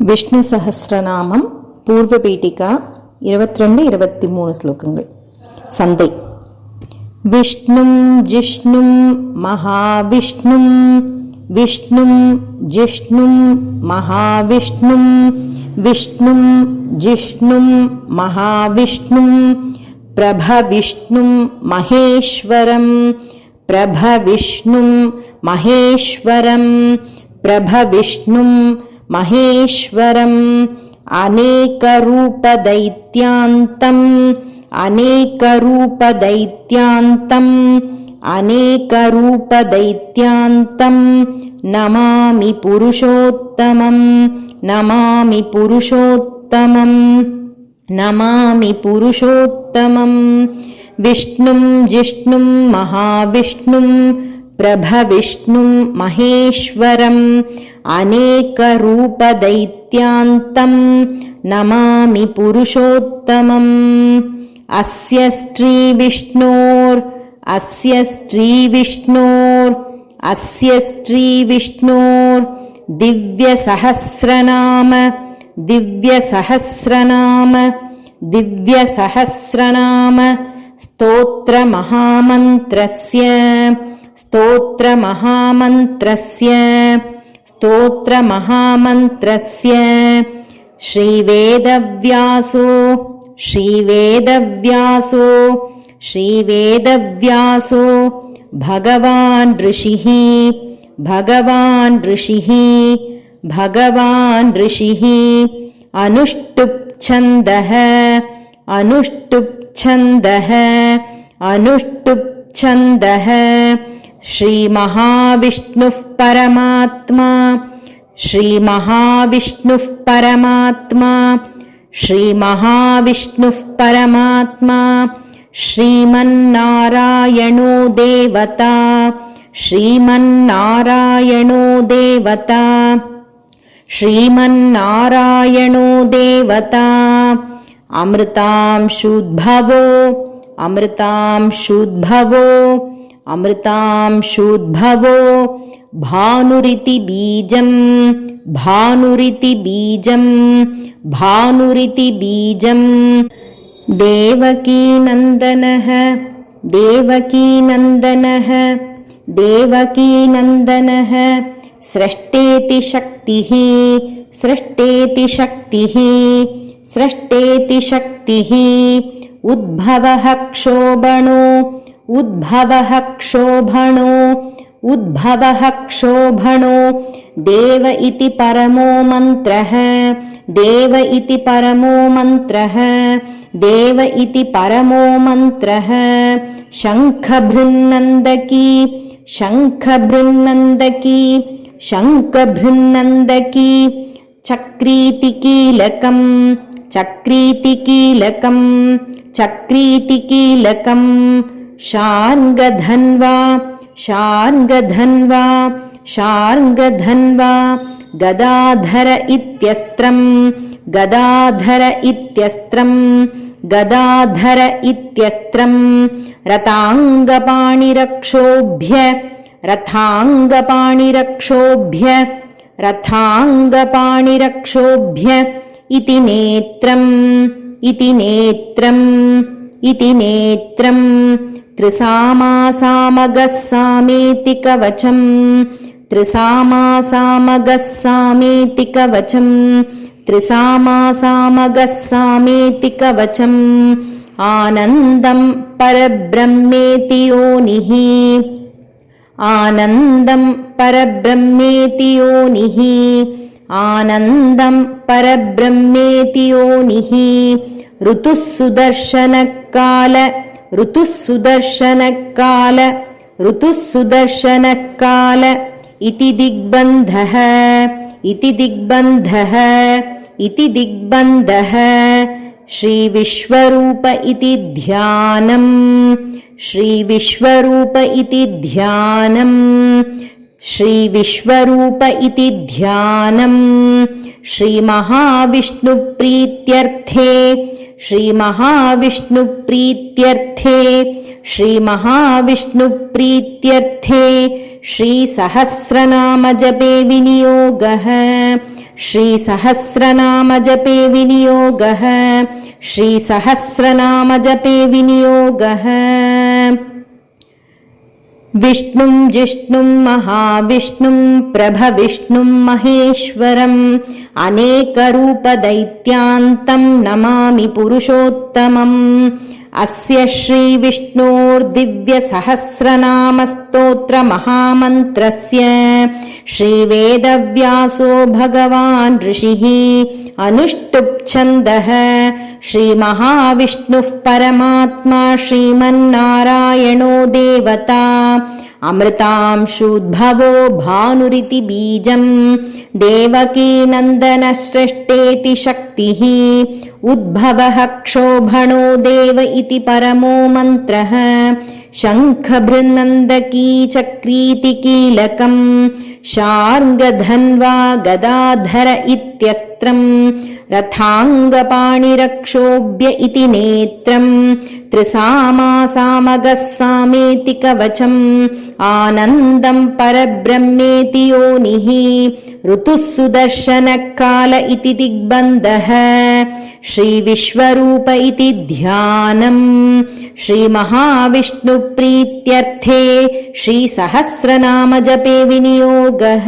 விஷ்ணு சஹஸ்ரநாமம் பூர்வபீட்டிகா 22-23 ஸ்லோகங்கள். சந்தை. விஷ்ணும் ஜிஷ்ணும் மகாவிஷ்ணும் விஷ்ணும் ஜிஷ்ணும் மகாவிஷ்ணும் விஷ்ணும் ஜிஷ்ணும் மகாவிஷ்ணும் பிரபவிஷ்ணும் மகேஸ்வரம் பிரபவிஷ்ணும் மகேஸ்வரம் பிரபவிஷ்ணும் மகேஸ்வரம் அநேகரூபதைத்யாந்தம் அநேகரூபதைத்யாந்தம் அநேகரூபதைத்யாந்தம் நமாமி புருஷோத்தமம் நமாமி புருஷோத்தமம் நமாமி புருஷோத்தமம். விஷ்ணும் ஜிஷ்ணும் மகாவிஷ்ணும் பிரபவிஷ்ணும் மகேஸ்வரம் அநேகரூபதைத்யாந்தம் நமாமி புருஷோத்தமம். அஸ்ய ஸ்ரீவிஷ்ணோர் அஸ்ய ஸ்ரீவிஷ்ணோர் அஸ்ய ஸ்ரீவிஷ்ணோர் திவ்யசஹஸ்ரநாம திவ்யசஹஸ்ரநாம திவ்யசஹஸ்ரநாம स्तोत्रमहामन्त्रस्य स्तोत्रमहामन्त्रस्य स्तोत्रमहामन्त्रस्य श्रीवेदव्यासो श्रीवेदव्यासो श्रीवेदव्यासो भगवान् ऋषिः भगवान् ऋषिः भगवान् ऋषिः अनुष्टुप् छन्दः अनुष्टुप् छन्दः अनुष्टुप् छन्दः श्रीमहाविष्णुः परमात्मा श्रीमहाविष्णुः परमात्मा श्रीमहाविष्णुः परमात्मा श्रीमन्नारायणो देवता श्रीमन्नारायणो देवता श्रीमन्नारायणो देवता. अमृतांशुद्भवो अमृतांशुद्भवो अमृतांशुद्भवो भानुरिति बीजं भानुरिति बीजं भानुरिति बीजं. देवकीनन्दनः देवकीनन्दनः देवकीनन्दनः सृष्टेति शक्तिः सृष्टेति शक्तिः सृष्टेति शक्तिः. उद्भवः क्षोभणो उद्भवः क्षोभणो उद्भवः क्षोभणो. देव इति परमो मन्त्रः देव इति परमो मन्त्रः देव इति परमो मन्त्रः. शङ्खभृन्नन्दकी शङ्खभृन्नन्दकी शङ्खभृन्नन्दकी. चक्रीति कीलकं चक्रीति कीलकं चक्रीति कीलकं. शार्ङ्गधन्वा शार्ङ्गधन्वा शार्ङ्गधन्वा. गदाधर इत्यस्त्रं गदाधर इत्यस्त्रं गदाधर इत्यस्त्रं. रथाङ्गपाणिरक्षोभ्य रथाङ्गपाणिरक्षोभ्य रथाङ्गपाणिरक्षोभ्य. इति नेत्रम् इति नेत्रम् इति नेत्रम्. त्रिसामासामगः सामेति कवचम् त्रिसामासामगः सामेति कवचम् त्रिसामासामगः सामेति कवचम्. आनन्दं परब्रह्मेति योनिः आनन्दं परब्रह्मेति योनिः आनन्दं परब्रह्मेति योनिः. ऋतुः सुदर्शनकाल ऋतुः सुदर्शनकाल ऋतुः सुदर्शनकाल. इति दिग्बन्धः इति दिग्बन्धः इति दिग्बन्धः. श्रीविश्वरूप इति ध्यानम् श्रीविश्वरूप इति ध्यानम् श्रीविश्वरूप इति ध्यानम्. श्रीमहाविष्णुप्रीत्यर्थे श्रीमहाविष्णुप्रीत्यर्थे श्रीमहाविष्णुप्रीत्यर्थे श्रीसहस्रनामजपे विनियोगः श्रीसहस्रनामजपे विनियोगः श्रीसहस्रनामजपे विनियोगः विष्णुं जिष्णुं महाविष्णुं प्रभविष्णुं महेश्वरम् अनेकरूपदैत्यान्तं नमामि पुरुषोत्तमम् अस्य श्रीविष्णोर्दिव्यसहस्रनामस्तोत्रमहामन्त्रस्य श्रीवेदव्यासो भगवान् ऋषिः अनुष्टुप्-छन्दः श्रीमहाविष्णुः परमात्मा श्रीमन्नारायणो देवता अमृतांशूद्भवो भानुरिति बीजम् देवकीनन्दनसृष्टेति शक्तिः उद्भवः क्षोभणो देव इति परमो मन्त्रः शङ्खभृन्नन्दकी चक्रीति कीलकम् शार्ङ्गधन्वा गदाधर इत्यस्त्रम् रथाङ्गपाणिरक्षोभ्य इति नेत्रम् त्रिसामासामगः सामेति कवचम् आनन्दम् परब्रह्मेति योनिः ऋतुः सुदर्शनकाल इति दिग्बन्धः श्रीविश्वरूप इति ध्यानम् श्रीमहाविष्णुप्रीत्यर्थे श्रीसहस्रनामजपे विनियोगः।